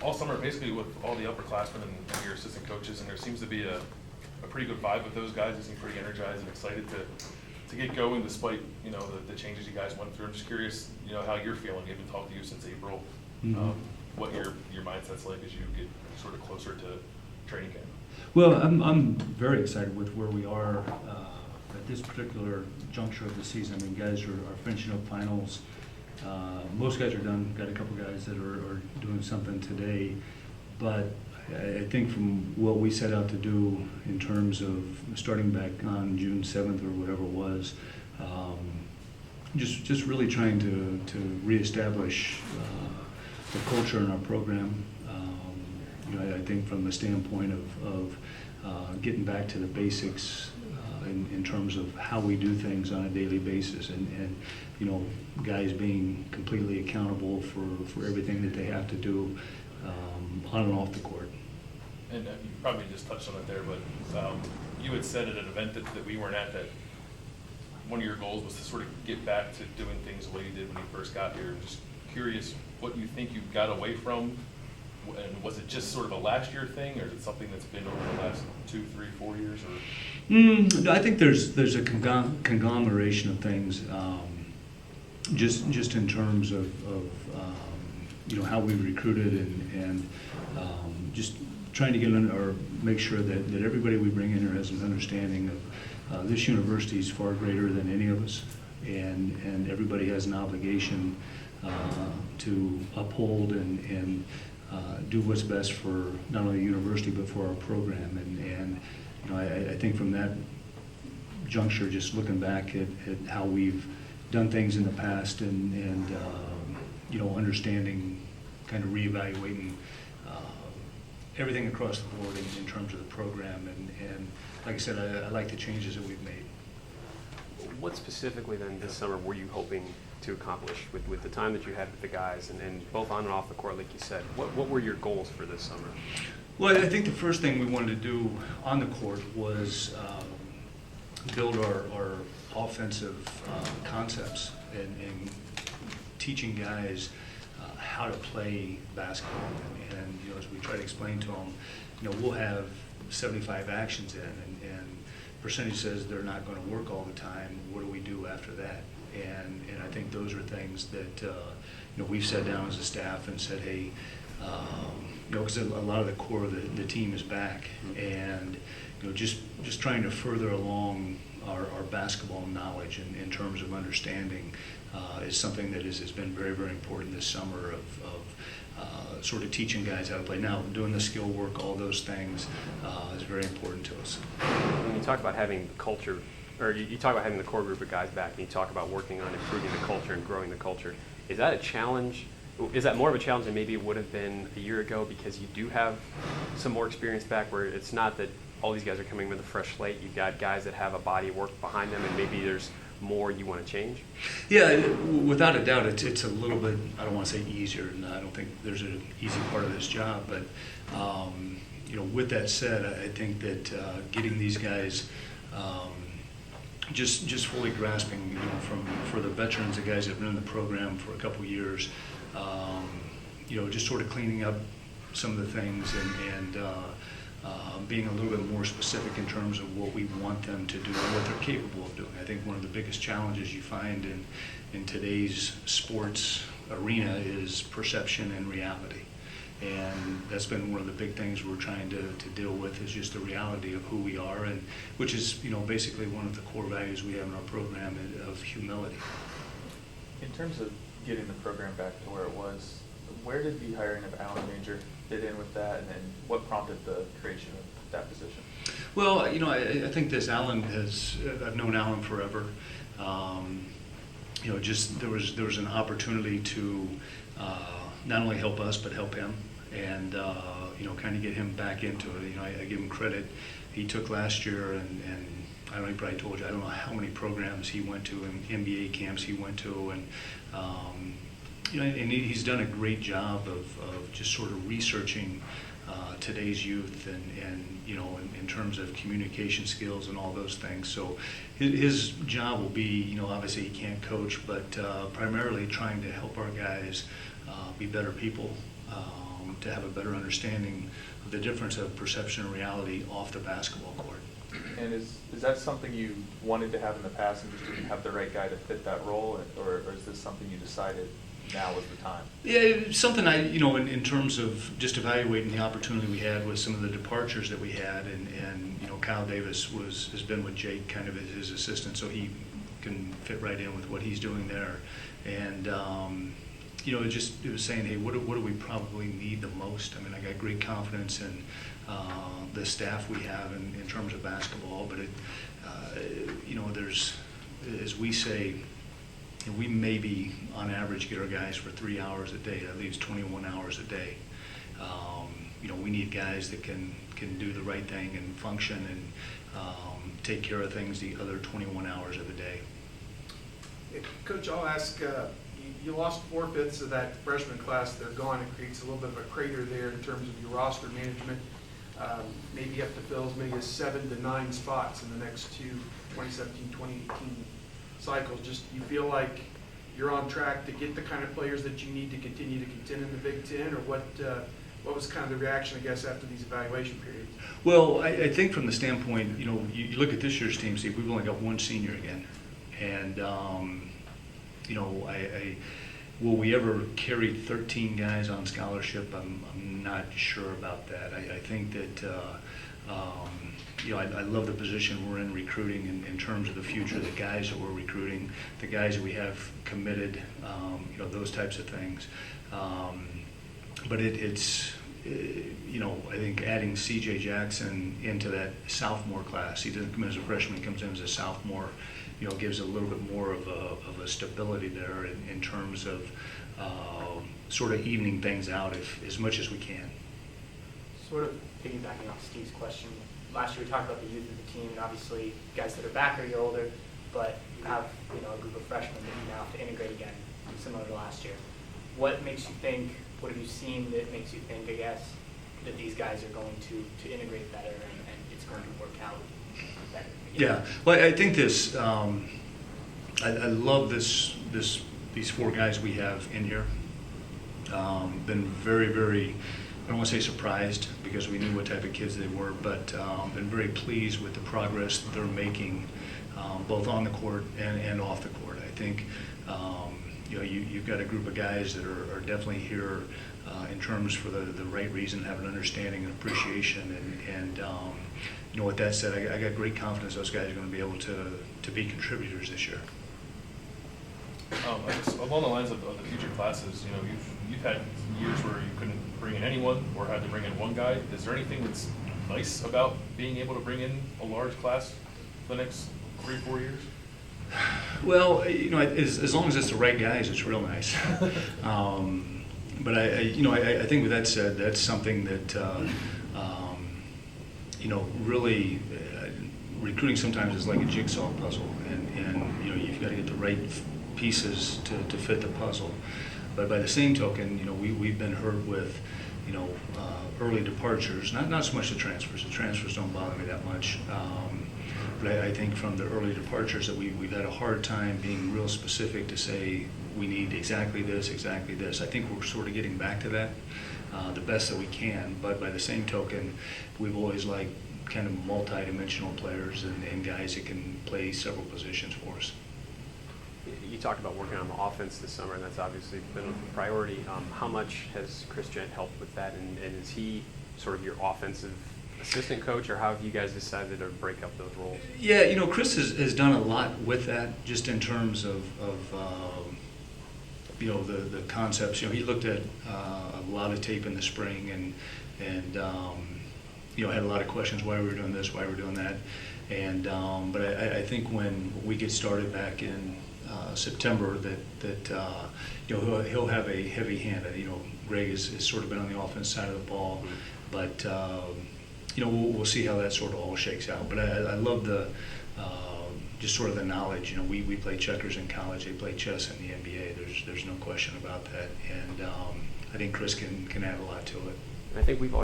all summer, basically with all the upperclassmen and your assistant coaches, and there seems to be a pretty good vibe with those guys. They seem pretty energized and excited to get going despite, the changes you guys went through. I'm just curious, how you're feeling. They've been talking to you since April. What your mindset's like as you get sort of closer to training camp. Well, I'm very excited with where we are at this particular juncture of the season. I mean, guys are finishing up finals. Most guys are done. Got a couple guys that are doing something today. But I think from what we set out to do in terms of starting back on June 7th or whatever it was, just really trying to reestablish the culture in our program. I think from the standpoint of getting back to the basics in terms of how we do things on a daily basis, and guys being completely accountable for everything that they have to do on and off the court. And you probably just touched on it there, but you had said at an event that we weren't at that one of your goals was to sort of get back to doing things the way you did when you first got here. Just curious what you think you got away from, and was it just sort of a last year thing, or is it something that's been over the last 2, 3, 4 years? Or I think there's a conglomeration of things, just in terms of how we recruited and just trying to get or make sure that everybody we bring in here has an understanding of this university is far greater than any of us, and everybody has an obligation to uphold and do what's best for not only the university but for our program. And I think from that juncture, just looking back at how we've done things in the past and understanding, kind of reevaluating everything across the board in terms of the program, and like I said, I like the changes that we've made. What specifically then this summer were you hoping to accomplish with the time that you had with the guys, and both on and off the court, like you said? What were your goals for this summer? Well, I think the first thing we wanted to do on the court was build our offensive concepts and teaching guys how to play basketball. And as we try to explain to them, we'll have 75 actions in, and percentage says they're not going to work all the time. What do we do after that? And I think those are things that we've sat down as a staff and said, hey, because a lot of the core of the team is back, and just trying to further along our basketball knowledge in terms of understanding is something that has been very, very important this summer of sort of teaching guys how to play. Now, doing the skill work, all those things is very important to us. When you talk about having the culture, or you talk about having the core group of guys back, and you talk about working on improving the culture and growing the culture, is that a challenge? Is that more of a challenge than maybe it would have been a year ago, because you do have some more experience back, where it's not that all these guys are coming with a fresh slate? You've got guys that have a body of work behind them, and maybe there's more you want to change? Yeah, without a doubt, it's a little bit, I don't want to say easier, and I don't think there's an easy part of this job, but with that said, I think that getting these guys just fully grasping, for the veterans, the guys that have been in the program for a couple years, just sort of cleaning up some of the things and being a little bit more specific in terms of what we want them to do and what they're capable of doing. I think one of the biggest challenges you find in today's sports arena is perception and reality. And that's been one of the big things we're trying to deal with, is just the reality of who we are, and which is basically one of the core values we have in our program of humility. In terms of getting the program back to where it was, where did the hiring of Alan Major fit in with that, and then what prompted the creation of that position? Well, I think this Alan I've known Alan forever. Just there was an opportunity to not only help us but help him, and kind of get him back into it. I give him credit. He took last year, and I don't know, he probably told you, I don't know how many programs he went to and NBA camps he went to, and and he's done a great job of just sort of researching today's youth and in terms of communication skills and all those things. So his job will be, obviously he can't coach, but primarily trying to help our guys be better people, to have a better understanding of the difference of perception and reality off the basketball court. And is that something you wanted to have in the past and just didn't have the right guy to fit that role, or is this something you decided now was the time? Yeah, it's something in terms of just evaluating the opportunity we had with some of the departures that we had, and Kyle Davis has been with Jake kind of as his assistant, so he can fit right in with what he's doing there. And it was saying, hey, what do we probably need the most? I mean, I got great confidence in the staff we have in terms of basketball, but there's, as we say, we maybe on average get our guys for 3 hours a day. That leaves 21 hours a day. We need guys that can do the right thing and function and take care of things the other 21 hours of the day. Coach, I'll ask, you lost 4/5 of that freshman class. They're gone. It creates a little bit of a crater there in terms of your roster management. Maybe you have to fill as many as 7 to 9 spots in the next two 2017-2018 cycles. Just, you feel like you're on track to get the kind of players that you need to continue to contend in the Big Ten, or what was kind of the reaction, I guess, after these evaluation periods? Well, I think from the standpoint, you look at this year's team, Steve, we've only got one senior again. And, will we ever carry 13 guys on scholarship? I'm not sure about that. I think that, I love the position we're in recruiting in terms of the future, the guys that we're recruiting, the guys that we have committed, those types of things. But it's I think adding C.J. Jackson into that sophomore class, he doesn't come in as a freshman, he comes in as a sophomore, gives a little bit more of a stability there in terms of sort of evening things out as much as we can. Sort of piggybacking off Steve's question, last year we talked about the youth of the team, and obviously guys that are back are a year older, but you have a group of freshmen that you now have to integrate again, similar to last year. What makes you think, what have you seen that makes you think, I guess, that these guys are going to integrate better and it's going to work out better? Yeah, well, I think this, I love these 4 guys we have in here. Been very, very, I don't want to say surprised because we knew what type of kids they were, but been very pleased with the progress that they're making, both on the court and off the court. I think, you've got a group of guys that are definitely here in terms for the right reason, have an understanding and appreciation, and with that said, I got great confidence those guys are going to be able to be contributors this year. I guess along the lines of the future classes, you've had years where you couldn't bring in anyone or had to bring in one guy. Is there anything that's nice about being able to bring in a large class for the next 3 or 4 years? Well, as long as it's the right guys, it's real nice. But I think with that said, that's something that really recruiting sometimes is like a jigsaw puzzle, and you've got to get the right pieces to fit the puzzle. But by the same token, we've been hurt with early departures, not so much the transfers. The transfers don't bother me that much. But I think from the early departures that we've had a hard time being real specific to say we need exactly this. I think we're sort of getting back to that the best that we can. But by the same token, we've always liked kind of multi-dimensional players and guys that can play several positions for us. You talked about working on the offense this summer, and that's obviously been a priority. How much has Chris Gent helped with that, and is he sort of your offensive assistant coach, or how have you guys decided to break up those roles? Yeah, Chris has done a lot with that, just in terms of the concepts. He looked at a lot of tape in the spring and had a lot of questions why we were doing this, why we're doing that, and but I think when we get started back in September, that he'll have a heavy hand. Greg has sort of been on the offense side of the ball, but we'll see how that sort of all shakes out. But I love the just sort of the knowledge. We play checkers in college, they play chess in the NBA. There's no question about that, and I think Chris can add a lot to it. I think we've